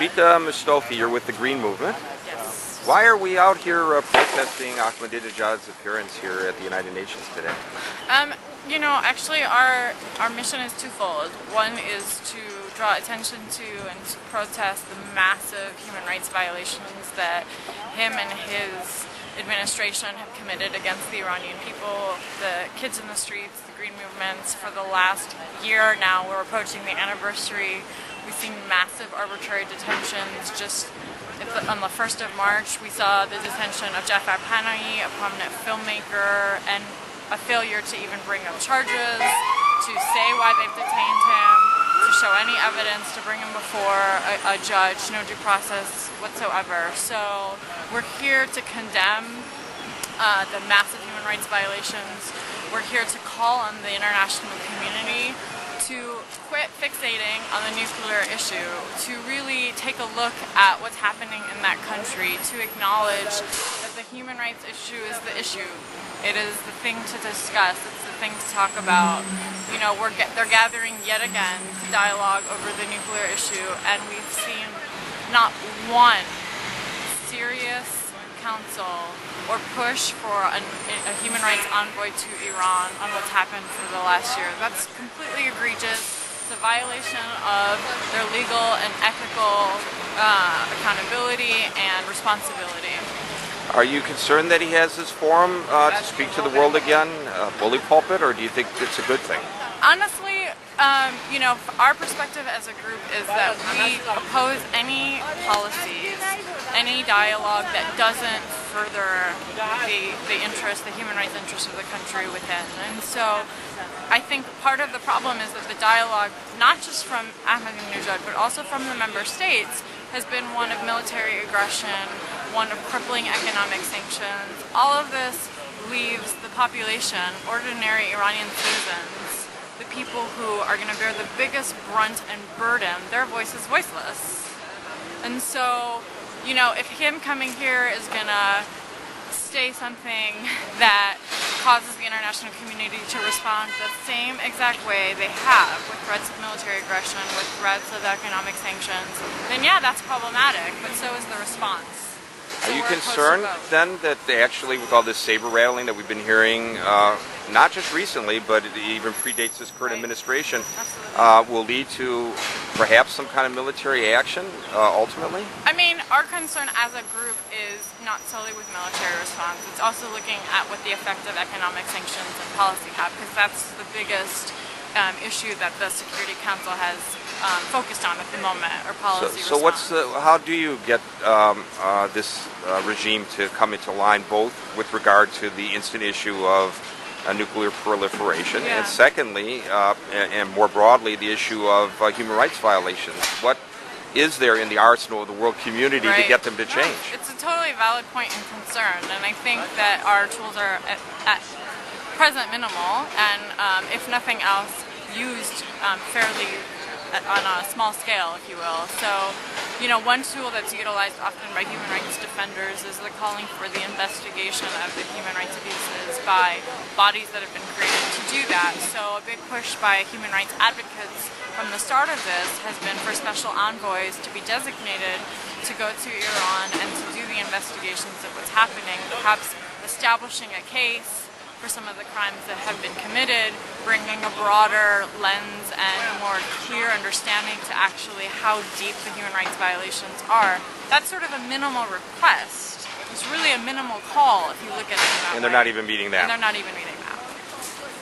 Bita Mustafi, you're with the Green Movement. Yes. Why are we out here protesting Ahmadinejad's appearance here at the United Nations today? Actually our mission is twofold. One is to draw attention to and to protest the massive human rights violations that him and his administration have committed against the Iranian people, the kids in the streets, the green movements. For the last year now, we're approaching the anniversary. We've seen massive arbitrary detentions. On the 1st of March, we saw the detention of Jafar Panahi, a prominent filmmaker, and a failure to even bring up charges, to say why they've detained him, to show any evidence, to bring him before a judge, no due process whatsoever. So we're here to condemn the massive human rights violations. We're here to call on the international community to quit fixating on the nuclear issue, to really take a look at what's happening in that country, to acknowledge that the human rights issue is the issue. It is the thing to discuss, it's the thing to talk about. They're gathering yet again to dialogue over the nuclear issue, and we've seen not one serious counsel or push for a human rights envoy to Iran on what's happened for the last year. That's completely egregious. It's a violation of their legal and ethical accountability and responsibility. Are you concerned that he has this forum to speak to the world again, bully pulpit, or do you think it's a good thing? Honestly, our perspective as a group is that we oppose any policies, any dialogue that doesn't further the human rights interests of the country within. And so I think part of the problem is that the dialogue, not just from Ahmadinejad, but also from the member states, has been one of military aggression, one of crippling economic sanctions. All of this leaves the population, ordinary Iranian citizens, the people who are going to bear the biggest brunt and burden, their voice is voiceless. And so, if him coming here is going to say something that causes the international community to respond the same exact way they have, with threats of military aggression, with threats of economic sanctions, then yeah, that's problematic, but so is the response. Are you concerned then that actually, with all this saber rattling that we've been hearing, not just recently, but it even predates this current administration, will lead to perhaps some kind of military action ultimately? I mean, our concern as a group is not solely with military response. It's also looking at what the effect of economic sanctions and policy have, because that's the biggest issue that the Security Council has focused on at the moment, or policy response. How do you get this regime to come into line, both with regard to the instant issue of nuclear proliferation, and secondly, and more broadly, the issue of human rights violations? What is there in the arsenal of the world community to get them to change? It's a totally valid point and concern, and I think that our tools are at present minimal, and if nothing else, used fairly on a small scale, if you will. So, one tool that's utilized often by human rights defenders is the calling for the investigation of the human rights abuses by bodies that have been created to do that. So a big push by human rights advocates from the start of this has been for special envoys to be designated to go to Iran and to do the investigations of what's happening, perhaps establishing a case for some of the crimes that have been committed, bringing a broader lens and a more clear understanding to actually how deep the human rights violations are. That's sort of a minimal request. It's really a minimal call if you look at it that way. And they're not even meeting that. And they're not even meeting